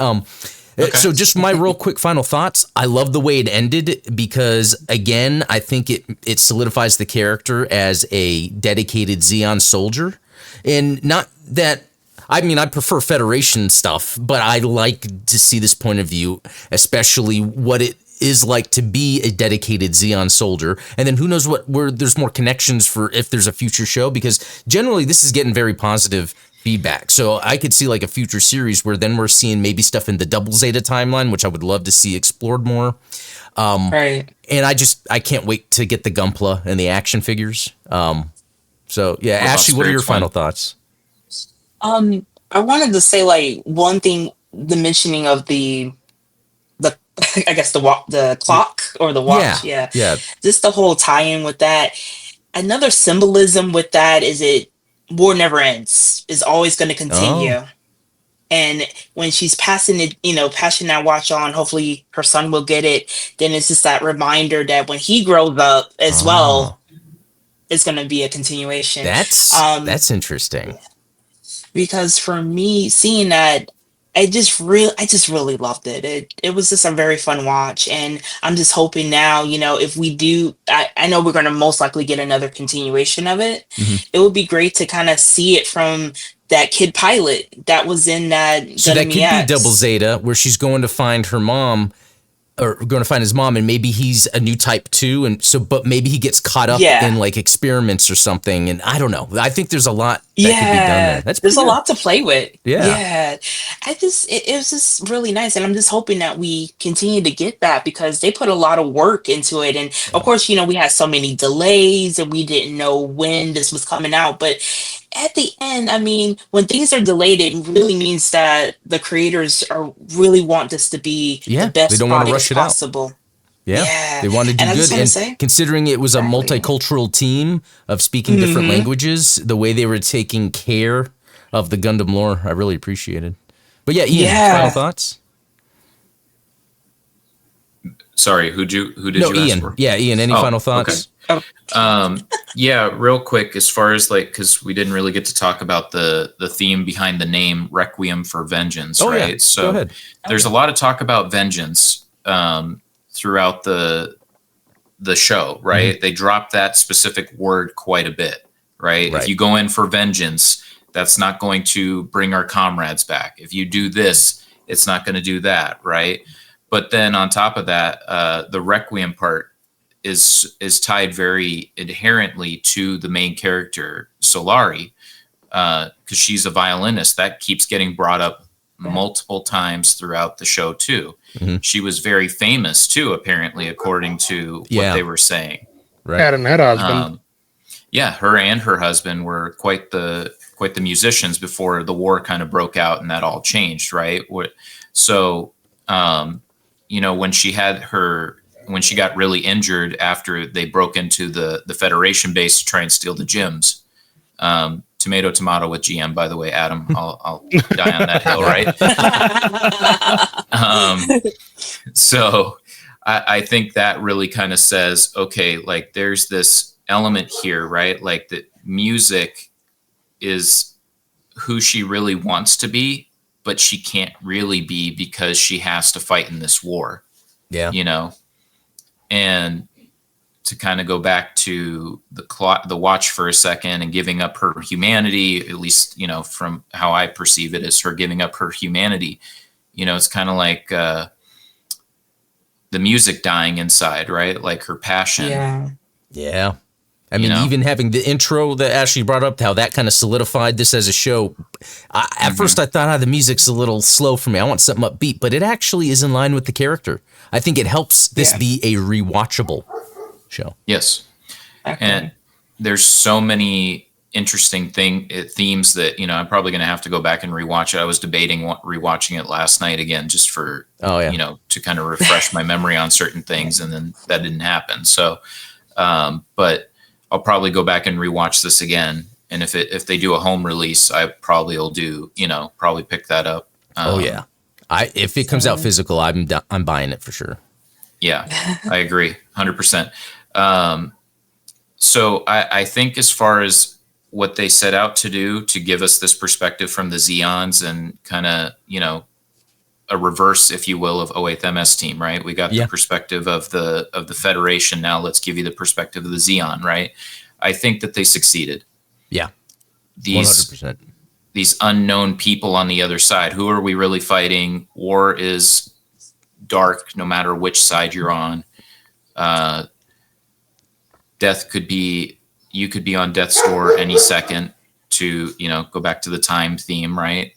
so just my real quick final thoughts. I love the way it ended because again, I think it solidifies the character as a dedicated Xeon soldier, and not that. I mean, I prefer Federation stuff, but I like to see this point of view, especially what it is like to be a dedicated Xeon soldier. And then who knows where there's more connections for if there's a future show, because generally this is getting very positive feedback. So I could see like a future series where then we're seeing maybe stuff in the Double Zeta timeline, which I would love to see explored more. Right. And I can't wait to get the Gunpla and the action figures. So yeah, Ashley, what are your final thoughts? I wanted to say like one thing, the mentioning of the I guess the clock or the watch, yeah. Just the whole tie-in with that. Another symbolism with that is war never ends. It's always going to continue. Oh. And when she's passing that watch on, hopefully her son will get it. Then it's just that reminder that when he grows up as well, it's going to be a continuation. That's interesting. Because for me, seeing that, I just really loved it. It was just a very fun watch, and I'm just hoping now, if we do, I know we're going to most likely get another continuation of it. Mm-hmm. It would be great to kind of see it from that kid pilot that was in that. So that could be Double Zeta, where she's going to find her mom. Or going to find his mom, and maybe he's a new type 2, and so, but maybe he gets caught up in like experiments or something, and I don't know. I think there's a lot that could be done there. There's a lot to play with. Yeah. It was just really nice, and I'm just hoping that we continue to get that because they put a lot of work into it, and of course, we had so many delays, and we didn't know when this was coming out, but at the end, I mean, when things are delayed, it really means that the creators really want this to be the best they don't want to rush possible. It out. Yeah, they want to do good. And considering it was a multicultural team of speaking different languages, the way they were taking care of the Gundam lore, I really appreciated. But yeah, Ian, final thoughts? Sorry, who did you Ian. ask for? Yeah, Ian, any final thoughts? Okay. Real quick, as far as because we didn't really get to talk about the theme behind the name Requiem for Vengeance, right? Yeah. So go ahead. There's a lot of talk about vengeance throughout the show, right? Mm-hmm. They drop that specific word quite a bit, right? If you go in for vengeance, that's not going to bring our comrades back. If you do this, it's not going to do that, right? But then on top of that, the Requiem part is tied very inherently to the main character Solari, because she's a violinist. That keeps getting brought up multiple times throughout the show too. Mm-hmm. She was very famous too, apparently, according to what they were saying. Right. Her and her husband. Yeah, her and her husband were quite the musicians before the war kind of broke out and that all changed, right? So, when she got really injured after they broke into the Federation base to try and steal the gems. Tomato with GM, by the way, Adam. I'll die on that hill, right? So I think that really kind of says, okay, like there's this element here, right? Like that music is who she really wants to be, but she can't really be because she has to fight in this war. Yeah. And to kind of go back to the watch for a second and giving up her humanity, at least, from how I perceive it, as her giving up her humanity. It's kind of like the music dying inside, right? Like her passion. Yeah. I mean, even having the intro that Ashley brought up, how that kind of solidified this as a show. At first, I thought, the music's a little slow for me. I want something upbeat, but it actually is in line with the character. I think it helps this be a rewatchable show. Yes. Okay. And there's so many interesting themes that, I'm probably going to have to go back and rewatch it. I was debating rewatching it last night again, just for, to kind of refresh my memory on certain things. And then that didn't happen. So, but I'll probably go back and rewatch this again. And if they do a home release, I probably will probably pick that up. If it comes out physical, I'm buying it for sure. Yeah, I agree 100%. So I think as far as what they set out to do to give us this perspective from the Zeons and kind of, a reverse, if you will, of 08th MS team, right? We got the perspective of the Federation. Now let's give you the perspective of the Zeon, right? I think that they succeeded. Yeah, 100%. These unknown people on the other side. Who are we really fighting? War is dark, no matter which side you're on. Death could be, you could be on death's door any second, to go back to the time theme, right?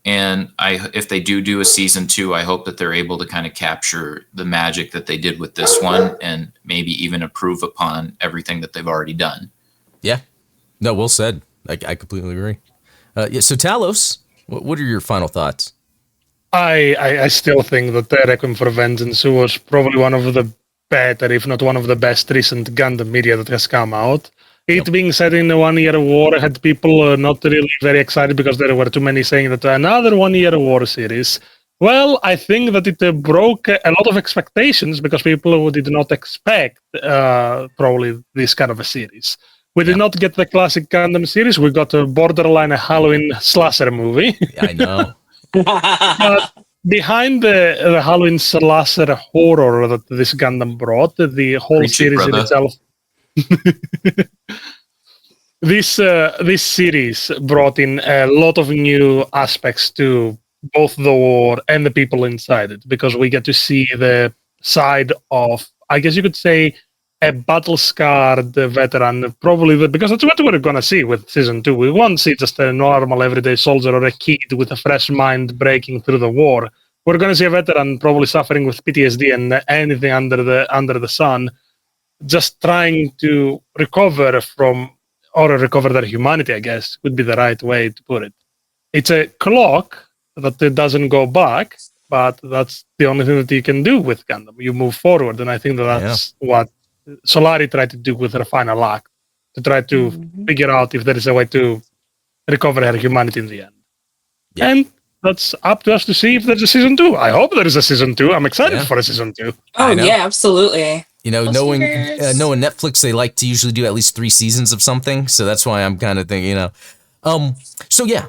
And if they do a season 2, I hope that they're able to kind of capture the magic that they did with this one, and maybe even improve upon everything that they've already done. Yeah, no, well said. I completely agree. So Talos, what are your final thoughts? I still think that the Requiem for Vengeance was probably one of the better, if not one of the best, recent Gundam media that has come out. It being set in a 1 year war had people not really very excited because there were too many saying that another 1 year war series. Well, I think that it broke a lot of expectations because people did not expect probably this kind of a series. We did not get the classic Gundam series. We got a borderline Halloween slasher movie. I know. But behind the Halloween slasher horror that this Gundam brought, the whole series in itself. This series brought in a lot of new aspects to both the war and the people inside it, because we get to see the side of, I guess you could say, a battle-scarred veteran, probably because that's what we're going to see with Season 2. We won't see just a normal everyday soldier or a kid with a fresh mind breaking through the war. We're going to see a veteran probably suffering with PTSD and anything under the sun, just trying to recover recover their humanity, I guess, would be the right way to put it. It's a clock that it doesn't go back, but that's the only thing that you can do with Gundam. You move forward, and I think that's what Solari tried to do with her final act, to try to figure out if there is a way to recover her humanity in the end. Yeah. And that's up to us to see if there's a Season 2. I hope there is a Season 2. I'm excited for a Season 2. Oh, yeah, absolutely. Knowing Netflix, they like to usually do at least 3 seasons of something. So that's why I'm kind of thinking, So yeah,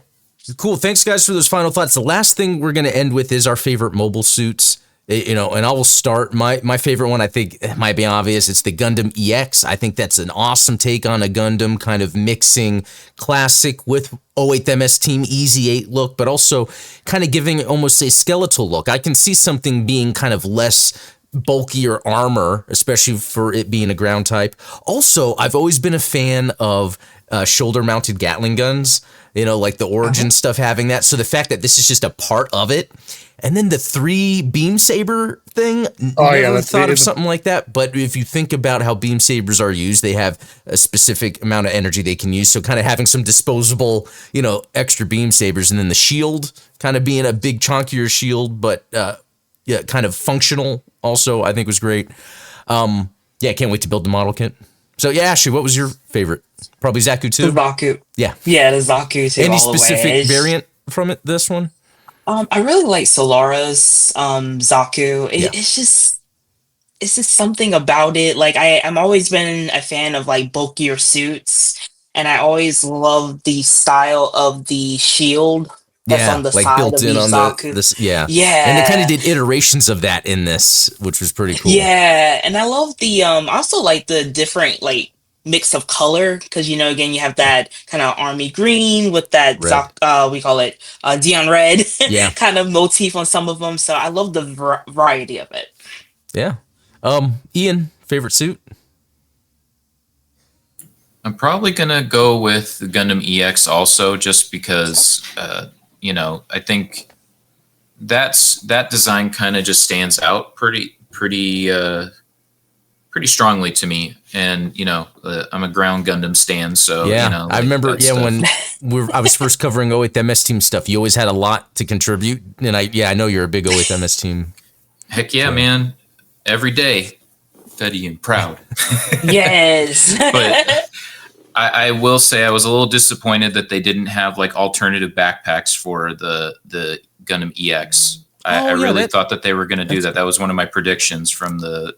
cool. Thanks, guys, for those final thoughts. The last thing we're going to end with is our favorite mobile suits. And I will start. My favorite one, I think, it might be obvious. It's the Gundam EX. I think that's an awesome take on a Gundam, kind of mixing classic with 08th MS Team Easy 8 look, but also kind of giving almost a skeletal look. I can see something being kind of less bulkier armor, especially for it being a ground type. Also, I've always been a fan of shoulder-mounted Gatling guns. like the origin stuff having that. So the fact that this is just a part of it, and then the 3 beam saber thing, never thought of something like that. But if you think about how beam sabers are used, they have a specific amount of energy they can use. So kind of having some disposable, extra beam sabers, and then the shield kind of being a big chunkier shield, but kind of functional also, I think was great. I can't wait to build the model kit. So yeah, Ashley, what was your favorite? Probably Zaku too? The Zaku. Yeah. Yeah, the Zaku too. Any specific variant from this one? I really like Solara's Zaku. It's just something about it. Like I'm always been a fan of like bulkier suits, and I always love the style of the shield that's on the side built of in the Zaku. And they kind of did iterations of that in this, which was pretty cool. Yeah, and I love the I also like the different like mix of color, because again you have that kind of army green with that we call it Dion red kind of motif on some of them. So I love the variety of it. Yeah. Ian, favorite suit? I'm probably gonna go with the Gundam EX also, just because I think that design kind of just stands out pretty strongly to me. And I'm a ground Gundam stan, so I remember when I was first covering 08 MS Team stuff, you always had a lot to contribute, and I know you're a big 08 MS Team. Heck yeah, man! Every day, Fetty and proud. Yes. But I will say I was a little disappointed that they didn't have like alternative backpacks for the Gundam EX. I really thought that they were going to do that. That was one of my predictions from the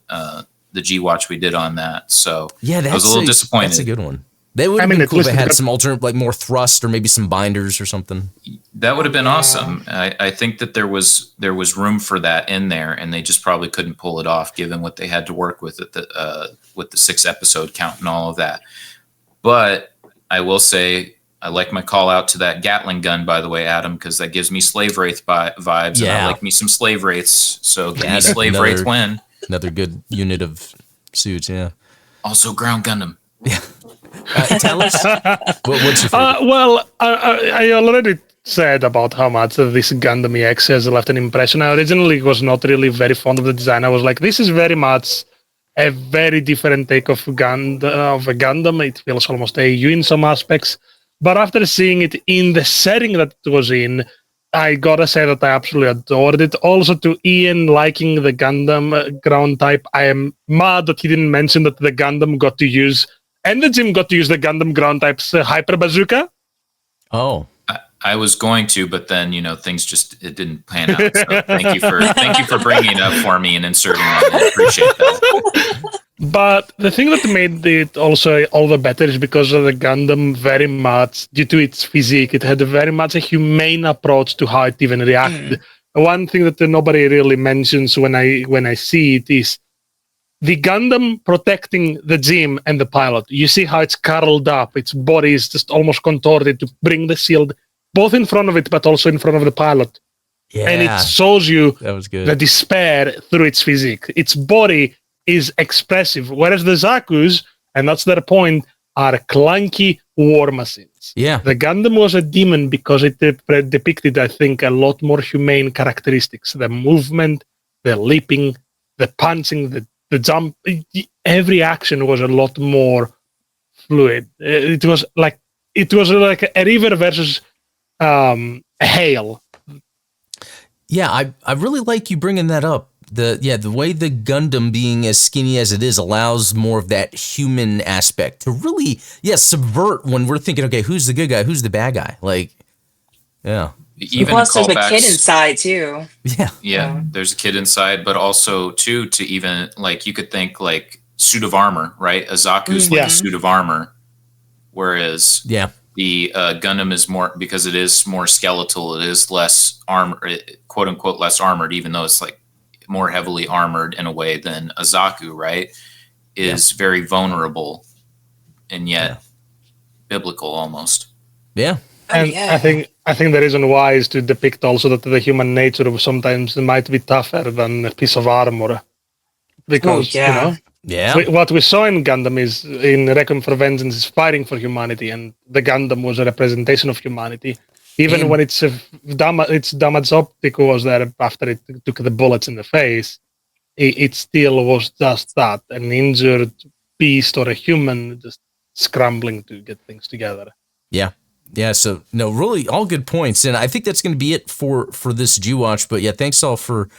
G Watch we did on that. So I was a little disappointed. That's a good one. They would have been cool if they had some alternate, like more thrust or maybe some binders or something. That would have been awesome. I think that there was room for that in there, and they just probably couldn't pull it off given what they had to work with at the 6 episode count and all of that. But I will say I like my call out to that Gatling gun, by the way, Adam, because that gives me Slave Wraith vibes, and I like me some Slave Wraiths. So give me Slave Wraith win. Another good unit of suits, yeah. Also Ground Gundam. Yeah. Talos, what's your favorite? I already said about how much this Gundam EX has left an impression. I originally was not really very fond of the design. I was like, this is very much a very different take of a Gundam. It feels almost AU in some aspects. But after seeing it in the setting that it was in, I gotta say that I absolutely adored it. Also, to Ian liking the Gundam ground type, I am mad that he didn't mention that the Gundam got to use, and the Jim got to use the Gundam ground type's hyper bazooka. Oh. I was going to, but then things it didn't pan out. So thank you for bringing it up for me and inserting that. I appreciate that. But the thing that made it also all the better is because of the Gundam, very much due to its physique, it had very much a humane approach to how it even reacted. One thing that nobody really mentions when I see it is the Gundam protecting the Jim and the pilot. You see how it's curled up, its body is just almost contorted to bring the shield both in front of it, but also in front of the pilot. Yeah. And it shows you that was good. The despair through its physique. Its body is expressive, whereas the Zaku's, and that's their point, are clunky war machines. Yeah. The Gundam was a demon because it depicted, I think, a lot more humane characteristics. The movement, the leaping, the punching, the jump, every action was a lot more fluid. It was like a river versus a hail. Yeah, I really like you bringing that up. The way the Gundam being as skinny as it is allows more of that human aspect to really subvert when we're thinking, okay, who's the good guy, who's the bad guy? Like, yeah. Even plus there's a kid inside too. Yeah, there's a kid inside, but also too, to even like, you could think like suit of armor, right? A Zaku's like a suit of armor, whereas the Gundam is more, because it is more skeletal, it is less armor, quote unquote less armored, even though it's like more heavily armored in a way than a Zaku, right? Is very vulnerable and yet biblical almost. Yeah. And I think the reason why is to depict also that the human nature of sometimes might be tougher than a piece of armor. because yeah. Yeah. what we saw in Gundam is in Requiem for Vengeance is fighting for humanity, and the Gundam was a representation of humanity. Even And- when its damaged optic was there after it took the bullets in the face, it still was just that, an injured beast or a human just scrambling to get things together. Yeah. Yeah, so no, really all good points. And I think that's going to be it for this G-Watch. But yeah, thanks all for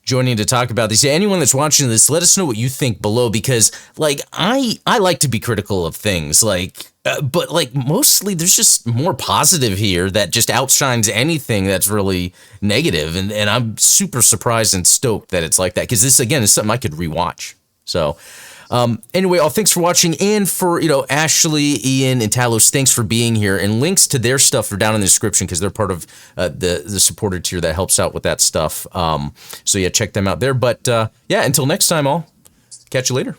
joining to talk about this. Yeah, anyone that's watching this, let us know what you think below, because like I like to be critical of things, like but like mostly there's just more positive here that just outshines anything that's really negative, and I'm super surprised and stoked that it's like that, because this again is something I could rewatch. So anyway, all thanks for watching, and for Ashley, Ian, and Talos, thanks for being here. And links to their stuff are down in the description because they're part of the supporter tier that helps out with that stuff. So yeah, check them out there. But yeah, until next time, I'll catch you later.